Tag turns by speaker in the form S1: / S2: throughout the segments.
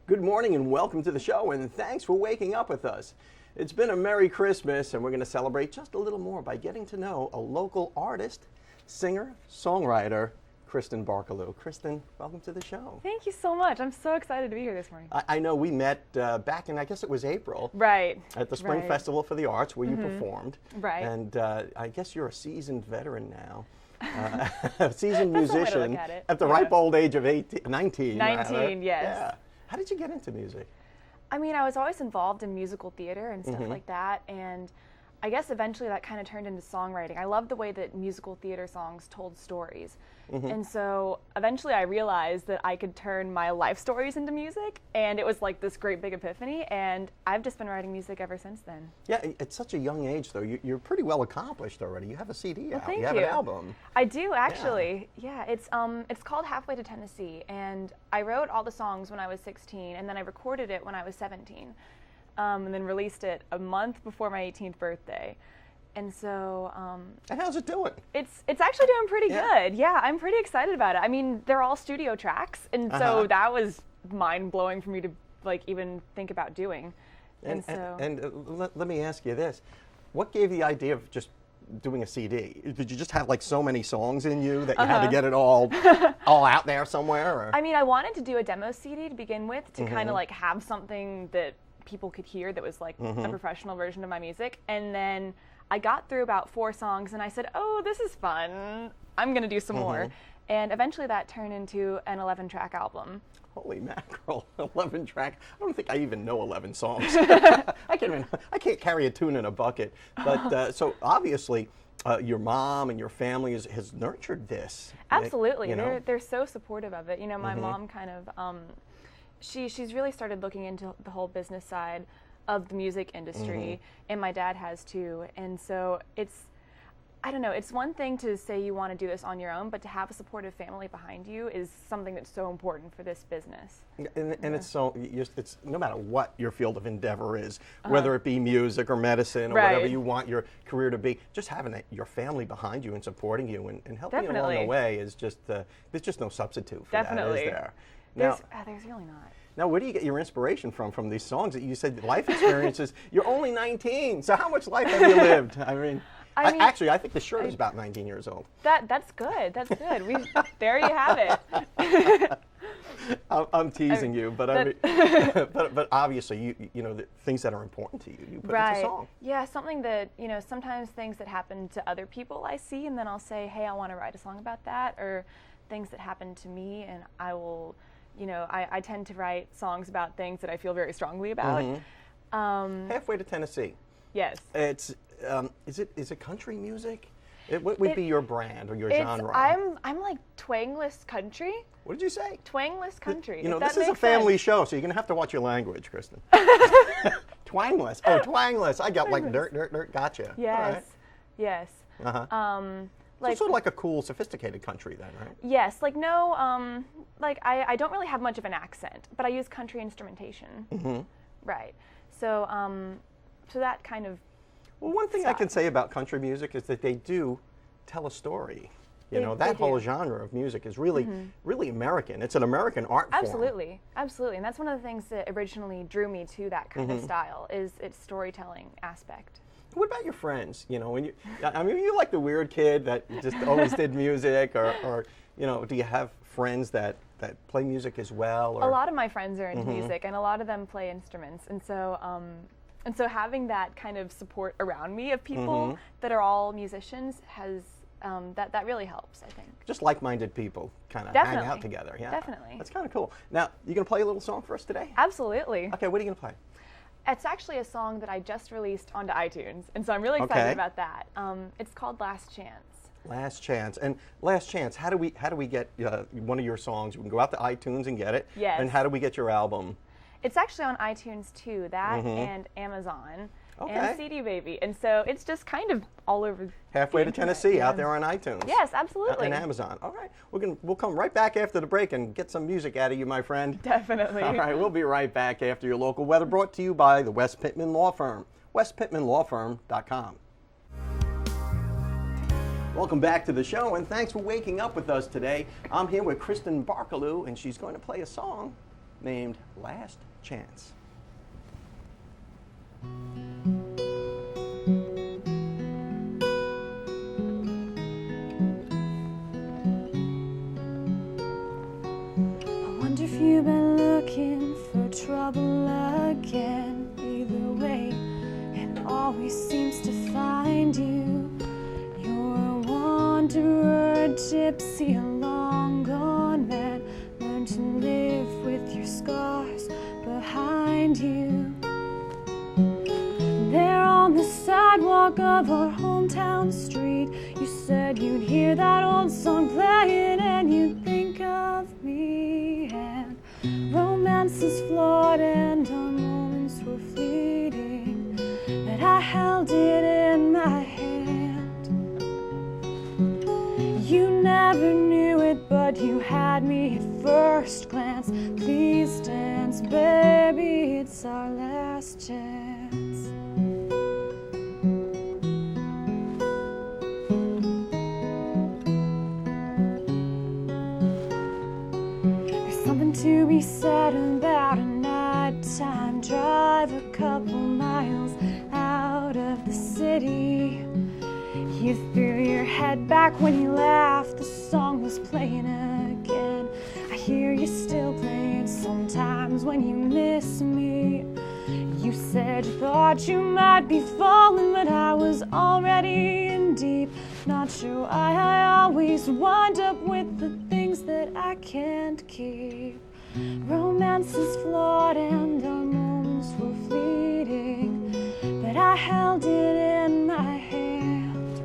S1: Good morning and welcome to the show, and thanks for waking up with us. It's been a Merry Christmas, and we're going to celebrate just a little more by getting to know a local artist, singer, songwriter, Kristen Barkuloo. Kristen, welcome to the show.
S2: Thank you so much. I'm so excited to be here this morning.
S1: I know we met back in, I guess it was April.
S2: Right.
S1: At the Spring Festival for the Arts, where you performed.
S2: Right.
S1: And I guess you're a seasoned veteran now. A seasoned musician at the ripe old age of 19.
S2: 19,
S1: rather.
S2: yes.
S1: Yeah. How did you get into music?
S2: I mean, I was always involved in musical theater and stuff like that, and I guess eventually that kind of turned into songwriting. I loved the way that musical theater songs told stories. And so eventually I realized that I could turn my life stories into music, and it was like this great big epiphany, and I've just been writing music ever since then.
S1: Yeah, at such a young age, though, you're pretty well accomplished already. You have a CD out.
S2: Thank
S1: you have an album.
S2: I do, actually. Yeah, it's called Halfway to Tennessee, and I wrote all the songs when I was 16, and then I recorded it when I was 17, and then released it a month before my 18th birthday. And so,
S1: and how's it doing?
S2: It's actually doing pretty good. Yeah, I'm pretty excited about it. I mean, they're all studio tracks, and so that was mind blowing for me to like even think about doing. And
S1: let me ask you this: what gave you the idea of just doing a CD? Did you just have like so many songs in you that you had to get it all out there somewhere? Or?
S2: I mean, I wanted to do a demo CD to begin with to kind of like have something that people could hear that was like a professional version of my music, and then I got through about 4 songs and I said, oh, this is fun. I'm going to do some more. And eventually that turned into an 11-track album.
S1: Holy mackerel, 11 track. I don't think I even know 11 songs. I can't carry a tune in a bucket. But so obviously your mom and your family has nurtured this.
S2: Absolutely.
S1: You know?
S2: They're so supportive of it. You know, my mom kind of, she's really started looking into the whole business side of the music industry, and my dad has too. And so I don't know, it's one thing to say you want to do this on your own, but to have a supportive family behind you is something that's so important for this business.
S1: And it's it's no matter what your field of endeavor is, whether it be music or medicine or whatever you want your career to be, just having your family behind you and supporting you and helping you along the way is just, there's just no substitute for that, is there?
S2: There's really not.
S1: Now, where do you get your inspiration from these songs that you said life experiences? You're only 19, so how much life have you lived? I mean, actually, I think the shirt is about 19 years old.
S2: That's good. That's good. There you have it.
S1: I'm teasing you, but I mean, but obviously, you know, the things that are important to you put into song.
S2: Yeah, something that, you know, sometimes things that happen to other people I see, and then I'll say, hey, I want to write a song about that, or things that happen to me, and I will. You know, I tend to write songs about things that I feel very strongly about.
S1: Halfway to Tennessee.
S2: Yes.
S1: It's is it country music? What would be your brand or your genre?
S2: I'm like twangless country.
S1: What did you say?
S2: Twangless country.
S1: You know, this is a family show, so you're gonna have to watch your language, Kristen. Twangless. Oh, twangless. I got like dirt. Gotcha.
S2: Yes. Right. Yes.
S1: So sort of like a cool, sophisticated country then, right?
S2: Yes, like no, like I don't really have much of an accent, but I use country instrumentation. Right. So, so that kind of.
S1: Well, one thing I can say about country music is that they do tell a story. You know, that whole genre of music is really, really American. It's an American art form.
S2: Absolutely, absolutely, and that's one of the things that originally drew me to that kind of style is its storytelling aspect.
S1: What about your friends? You know, when you like the weird kid that just always did music, or you know, do you have friends that play music as well? Or?
S2: A lot of my friends are into music, and a lot of them play instruments, and so having that kind of support around me of people that are all musicians has that really helps, I think.
S1: Just like-minded people kind of hang out together. Yeah,
S2: definitely.
S1: That's kind of cool. Now, you gonna play a little song for us today?
S2: Absolutely.
S1: Okay, what are you gonna play?
S2: It's actually a song that I just released onto iTunes, and so I'm really excited about that. It's called Last Chance.
S1: Last Chance. And Last Chance, how do we get one of your songs? We can go out to iTunes and get it.
S2: Yes.
S1: And how do we get your album?
S2: It's actually on iTunes too, and Amazon. And CD Baby, and so it's just kind of all over.
S1: Halfway to Tennessee, out there on iTunes.
S2: Yes, absolutely.
S1: And Amazon. All right, we'll come right back after the break and get some music out of you, my friend.
S2: Definitely.
S1: All right, we'll be right back after your local weather, brought to you by the West Pittman Law Firm. westpittmanlawfirm.com. Welcome back to the show, and thanks for waking up with us today. I'm here with Kristen Barkuloo, and she's going to play a song named Last Chance.
S2: Wonder if you've been looking for trouble again. Either way, it always seems to find you. You're a wanderer, a gypsy, a long gone man. Learn to live with your scars behind you. There on the sidewalk of our hometown street, you said you'd hear that old song playing and you'd think of me. And romance is flawed and our moments were fleeting, but I held it in my hand. You never knew it, but you had me at first glance. Please dance, baby, it's our last chance. To be said about a nighttime drive a couple miles out of the city. You threw your head back when you laughed, the song was playing again. I hear you still play it sometimes when you miss me. You said you thought you might be falling, but I was already in deep. Not sure why I always wind up with the things that I can't keep. Romance is flawed and our moments were fleeting, but I held it in my hand.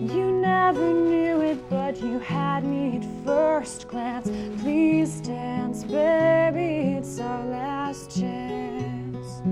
S2: You never knew it, but you had me at first glance. Please dance, baby, it's our last chance.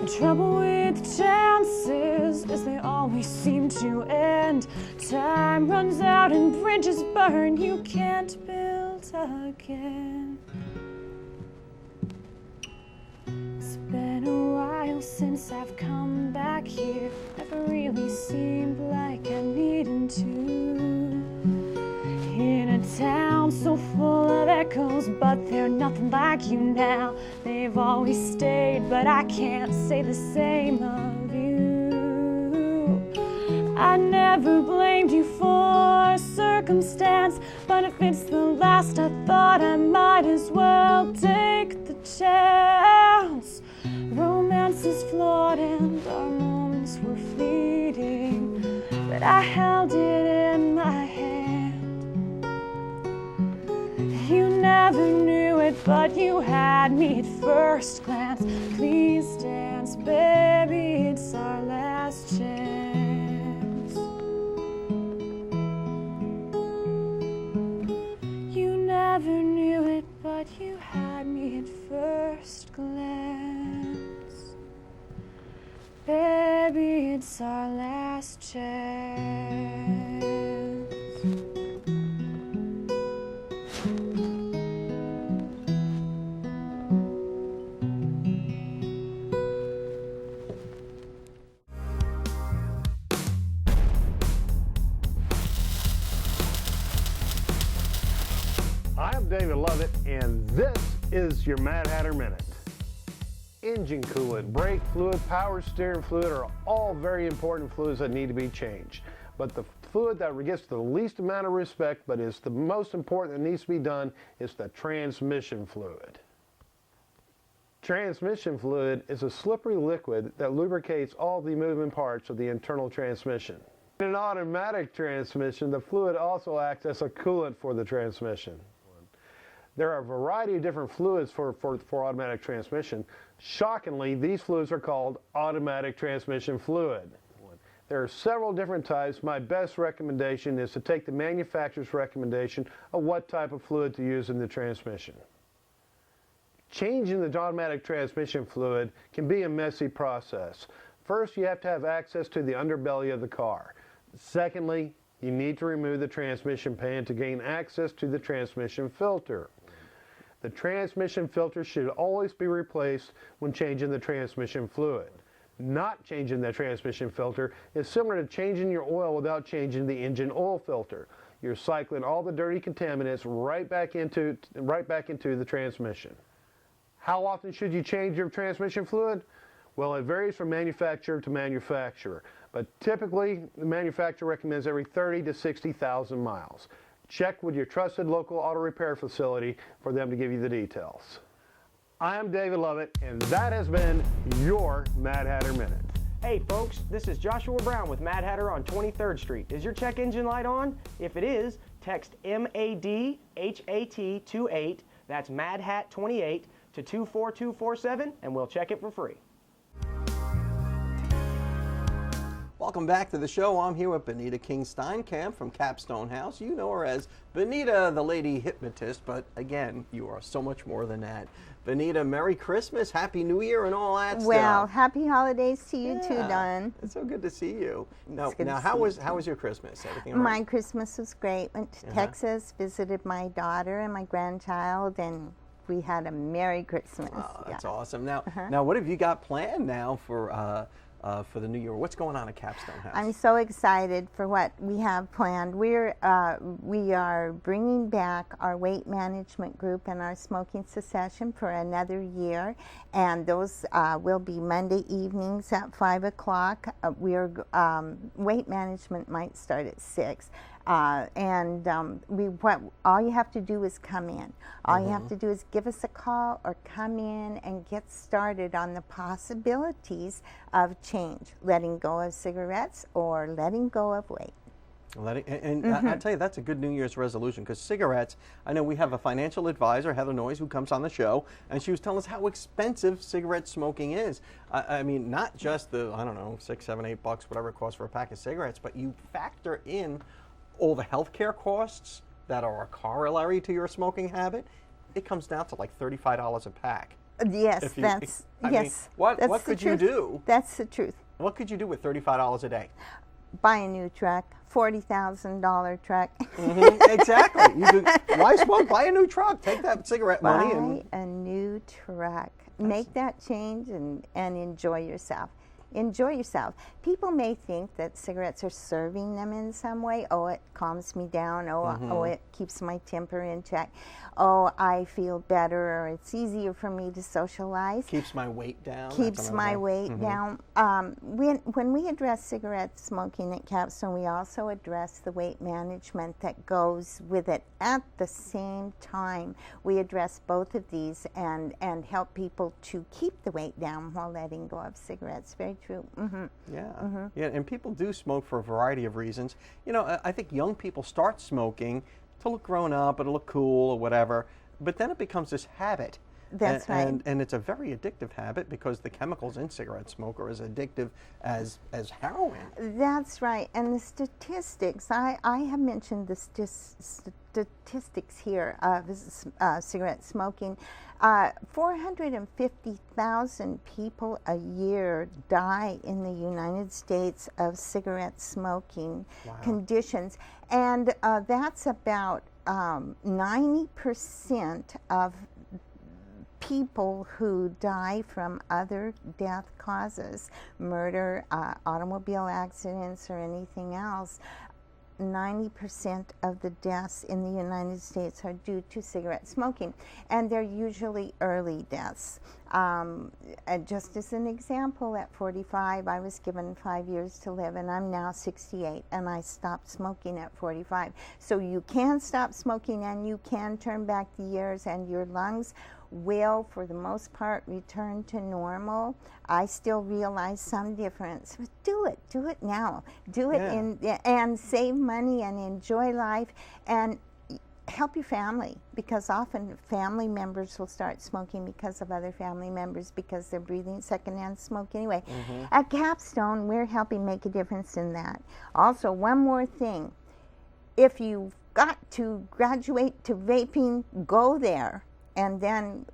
S2: The trouble with chances is they always seem to end. Time runs out and bridges burn, you can't build again. It's been a while since I've come back here. Never really seemed like I needed to. In a town so full of echoes, but they're nothing like you now. They've always stayed, but I can't say the same of you. I never blamed you for circumstance, but if it's the last, I thought I might as well take the chance. Romance is flawed and our moments were fleeting, but I held it in my hand. You never knew it, but you had me at first glance. Please dance, baby, it's our last chance. You never knew it, but you had me at first glance. Baby, it's our last chance.
S3: I'm David Lovett, and this is your Mad Hatter Minute. Engine coolant, brake fluid, power steering fluid are all very important fluids that need to be changed. But the fluid that gets the least amount of respect, but is the most important that needs to be done, is the transmission fluid. Transmission fluid is a slippery liquid that lubricates all the moving parts of the internal transmission. In an automatic transmission, the fluid also acts as a coolant for the transmission. There are a variety of different fluids for automatic transmission. Shockingly, these fluids are called automatic transmission fluid. There are several different types. My best recommendation is to take the manufacturer's recommendation of what type of fluid to use in the transmission. Changing the automatic transmission fluid can be a messy process. First, you have to have access to the underbelly of the car. Secondly, you need to remove the transmission pan to gain access to the transmission filter. The transmission filter should always be replaced when changing the transmission fluid. Not changing the transmission filter is similar to changing your oil without changing the engine oil filter. You're cycling all the dirty contaminants right back into the transmission. How often should you change your transmission fluid? Well, it varies from manufacturer to manufacturer, but typically the manufacturer recommends every 30 to 60,000 miles. Check with your trusted local auto repair facility for them to give you the details. I am David Lovett, and that has been your Mad Hatter Minute.
S4: Hey folks, this is Joshua Brown with Mad Hatter on 23rd Street. Is your check engine light on? If it is, text MADHAT28, that's MADHAT28, to 24247, and we'll check it for free.
S1: Welcome back to the show. I'm here with Bonita Kingsteignkamp from Capstone House. You know her as Bonita, the lady hypnotist, but again, you are so much more than that. Bonita, Merry Christmas, Happy New Year, and all that stuff.
S5: Well, happy holidays to you too, Don.
S1: It's so good to see you. Now how was your Christmas? Everything all right?
S5: My Christmas was great. Went to Texas, visited my daughter and my grandchild, and we had a Merry Christmas.
S1: Oh, that's awesome. Now, now, what have you got planned now for the new year? What's going on at Capstone House?
S5: I'm so excited for what we have planned. We are bringing back our weight management group and our smoking cessation for another year, and those will be Monday evenings at 5 o'clock. Weight management might start at 6. All you have to do is come in. All you have to do is give us a call or come in and get started on the possibilities of change, letting go of cigarettes or letting go of weight.
S1: I tell you, that's a good New Year's resolution, because cigarettes, I know we have a financial advisor, Heather Noyes, who comes on the show, and she was telling us how expensive cigarette smoking is. I mean, not just the, I don't know, $6, $7, $8, whatever it costs for a pack of cigarettes, but you factor in all the healthcare costs that are a corollary to your smoking habit. It comes down to like $35 a pack.
S5: Yes,
S1: what could you do?
S5: That's the truth.
S1: What could you do with $35 a day?
S5: Buy a new truck, $40,000 truck.
S1: Exactly. Why smoke? Buy a new truck. Take that cigarette money and
S5: buy a new truck. Make that change and enjoy yourself. Enjoy yourself. People may think that cigarettes are serving them in some way. Oh, it calms me down. Oh, it keeps my temper in check. Oh, I feel better, or it's easier for me to socialize.
S1: Keeps my weight down.
S5: Keeps my weight down. When we address cigarette smoking at Capstone, we also address the weight management that goes with it at the same time. We address both of these and help people to keep the weight down while letting go of cigarettes. Very true.
S1: Yeah, and people do smoke for a variety of reasons. You know, I think young people start smoking to look grown up or to look cool or whatever, but then it becomes this habit.
S5: That's right.
S1: And it's a very addictive habit, because the chemicals in cigarette smoke are as addictive as heroin.
S5: That's right. And the statistics, I have mentioned the statistics here of cigarette smoking. 450,000 people a year die in the United States of cigarette smoking conditions. And that's about 90% of people who die from other death causes, murder, automobile accidents, or anything else. 90% of the deaths in the United States are due to cigarette smoking, and they're usually early deaths. Just as an example, at 45, I was given 5 years to live, and I'm now 68, and I stopped smoking at 45. So you can stop smoking, and you can turn back the years, and your lungs will, for the most part, return to normal. I still realize some difference, but do it now. Do it and save money and enjoy life and help your family, because often family members will start smoking because of other family members, because they're breathing secondhand smoke anyway. At Capstone, we're helping make a difference in that. Also, one more thing. If you've got to graduate to vaping, go there. And then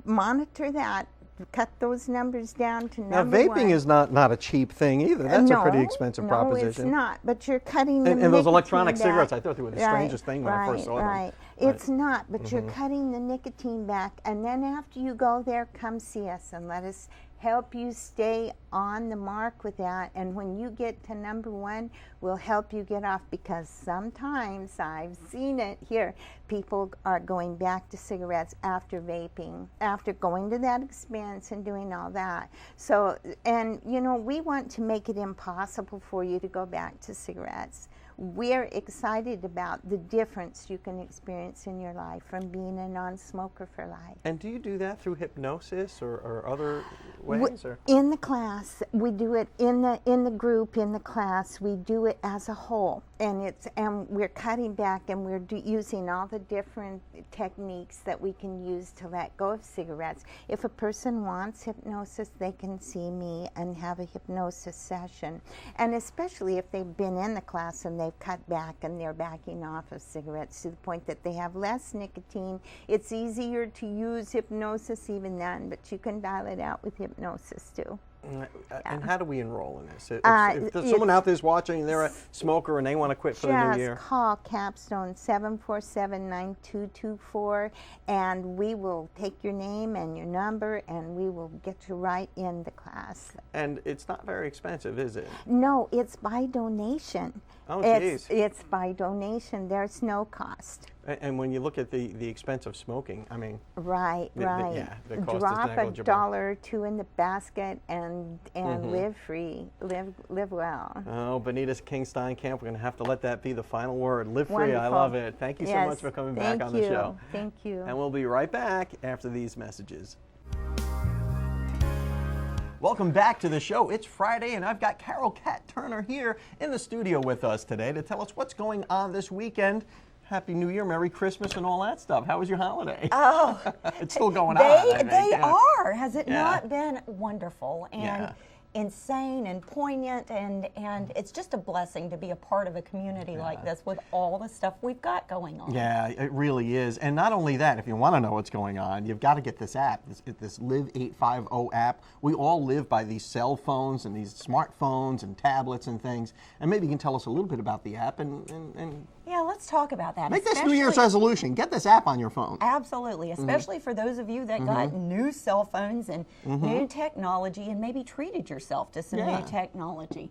S5: monitor that, cut those numbers down to number
S1: one. Now, vaping
S5: one.
S1: is not a cheap thing either. That's a pretty expensive proposition.
S5: No, it's not, but you're cutting the
S1: and
S5: nicotine
S1: those electronic
S5: back.
S1: cigarettes, I thought they were the strangest thing when I first saw them.
S5: It's not, but you're cutting the nicotine back, and then after you go there, come see us and let us help you stay on the mark with that. And when you get to number 1, we'll help you get off, because sometimes I've seen it here. People are going back to cigarettes after vaping, after going to that expense and doing all that. So, and you know, we want to make it impossible for you to go back to cigarettes. We're excited about the difference you can experience in your life from being a non-smoker for life.
S1: And do you do that through hypnosis or other ways? Or?
S5: In the class, we do it in the group, in the class. We do it as a whole, and we're cutting back, and we're using all the different techniques that we can use to let go of cigarettes. If a person wants hypnosis, they can see me and have a hypnosis session. And especially if they've been in the class and they've cut back and they're backing off of cigarettes to the point that they have less nicotine. It's easier to use hypnosis even then, but you can dial it out with hypnosis too.
S1: And how do we enroll in this? If there's someone out there's watching, they're a smoker and they want to quit for the new year.
S5: Just call Capstone 747-9224, and we will take your name and your number, and we will get you right in the class.
S1: And it's not very expensive, is it?
S5: No, it's by donation.
S1: Oh, geez.
S5: It's by donation. There's no cost.
S1: And when you look at the expense of smoking, I mean,
S5: right.
S1: The cost
S5: Drop
S1: is negligible.
S5: $1 or $2 in the basket and live free, live well.
S1: Oh, Bonita Kingsteignkamp, we're going to have to let that be the final word. Live free.
S5: Wonderful.
S1: I love it. Thank you so much for coming back on the show.
S5: Thank you.
S1: And we'll be right back after these messages. Welcome back to the show. It's Friday, and I've got Carol Cat Turner here in the studio with us today to tell us what's going on this weekend. Happy New Year, Merry Christmas, and all that stuff. How was your holiday?
S6: Oh,
S1: it's still going on.
S6: They are. Has it not been wonderful and insane and poignant? And it's just a blessing to be a part of a community like this with all the stuff we've got going on.
S1: Yeah, it really is. And not only that, if you want to know what's going on, you've got to get this app, this Live 850 app. We all live by these cell phones and these smartphones and tablets and things. And maybe you can tell us a little bit about the app and
S6: yeah, let's talk about that.
S1: Make this New Year's resolution. Get this app on your phone.
S6: Absolutely, especially for those of you that got new cell phones and new technology and maybe treated yourself to some new technology.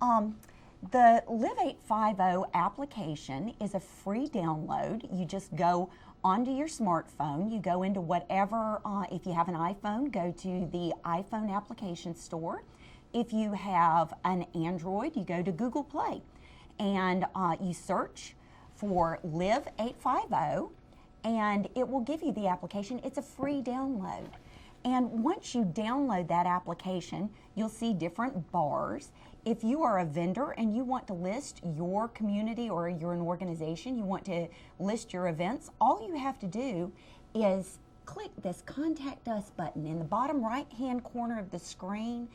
S6: The Live 850 application is a free download. You just go onto your smartphone. You go into whatever, if you have an iPhone, go to the iPhone application store. If you have an Android, you go to Google Play. And you search for Live 850, and it will give you the application. It's a free download. And once you download that application, you'll see different bars. If you are a vendor and you want to list your community, or you're an organization, you want to list your events, all you have to do is click this Contact Us button in the bottom right-hand corner of the screen.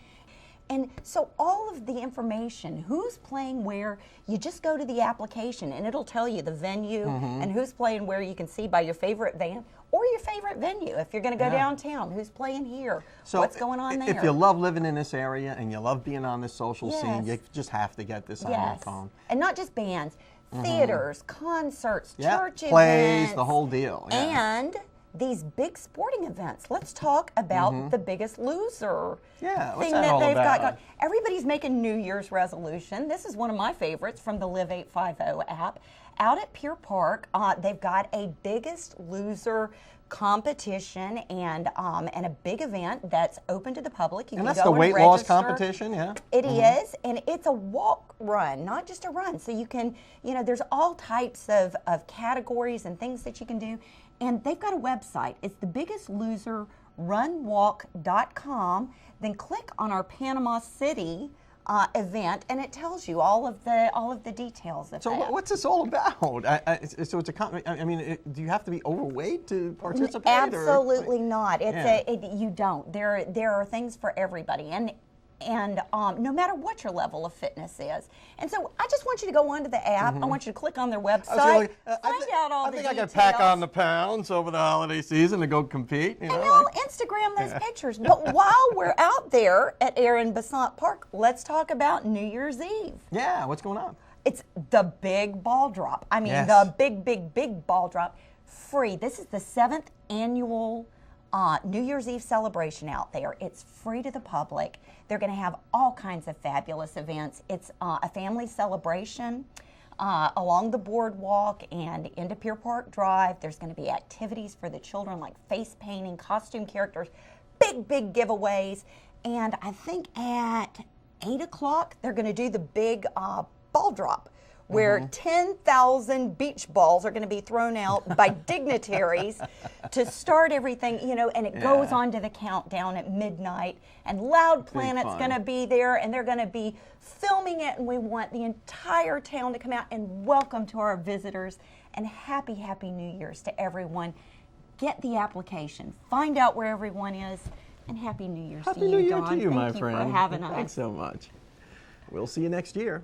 S6: And so all of the information, who's playing where, you just go to the application and it'll tell you the venue and who's playing where. You can see by your favorite band or your favorite venue. If you're going to go downtown, who's playing here, so what's going on there.
S1: If you love living in this area and you love being on this social scene, you just have to get this on your phone.
S6: And not just bands, theaters, concerts, church
S1: plays,
S6: events.
S1: The whole deal.
S6: And these big sporting events. Let's talk about the Biggest Loser
S1: what's
S6: thing
S1: that
S6: that
S1: all
S6: they've
S1: about?
S6: got. Everybody's making New Year's resolution. This is one of my favorites from the Live 850 app. Out at Pier Park, they've got a Biggest Loser competition and a big event that's open to the public. You
S1: and
S6: can
S1: that's
S6: go
S1: the weight loss competition,
S6: It is, and it's a walk run, not just a run. So you can, there's all types of categories and things that you can do. And they've got a website. It's thebiggestlosernunwalk.com. Then click on our Panama City event, and it tells you all of the details of that.
S1: So what's this all about? So it's I mean, do you have to be overweight to participate?
S6: Absolutely not. You don't. There are things for everybody, and no matter what your level of fitness is. And so I just want you to go onto the app. I want you to click on their website, find out all the details.
S1: I can pack on the pounds over the holiday season to go compete.
S6: And you'll Instagram those pictures. But while we're out there at Aaron Besant Park, let's talk about New Year's Eve.
S1: Yeah, what's going on?
S6: It's the big ball drop. I mean, the big ball drop. Free. This is the 7th annual New Year's Eve celebration out there. It's free to the public. They're going to have all kinds of fabulous events. It's a family celebration along the boardwalk and into Pier Park Drive. There's going to be activities for the children like face painting, costume characters, big giveaways. And I think at 8 o'clock, they're going to do the big ball drop, where 10,000 beach balls are going to be thrown out by dignitaries to start everything, you know, and it goes on to the countdown at midnight. And Loud Planet's going to be there, and they're going to be filming it, and we want the entire town to come out and welcome to our visitors. And happy New Year's to everyone. Get the application. Find out where everyone is. And Happy New Year's to you, Don.
S1: Happy New Year to you, my friend.
S6: Thank you for having us.
S1: Thanks so much. We'll see you next year.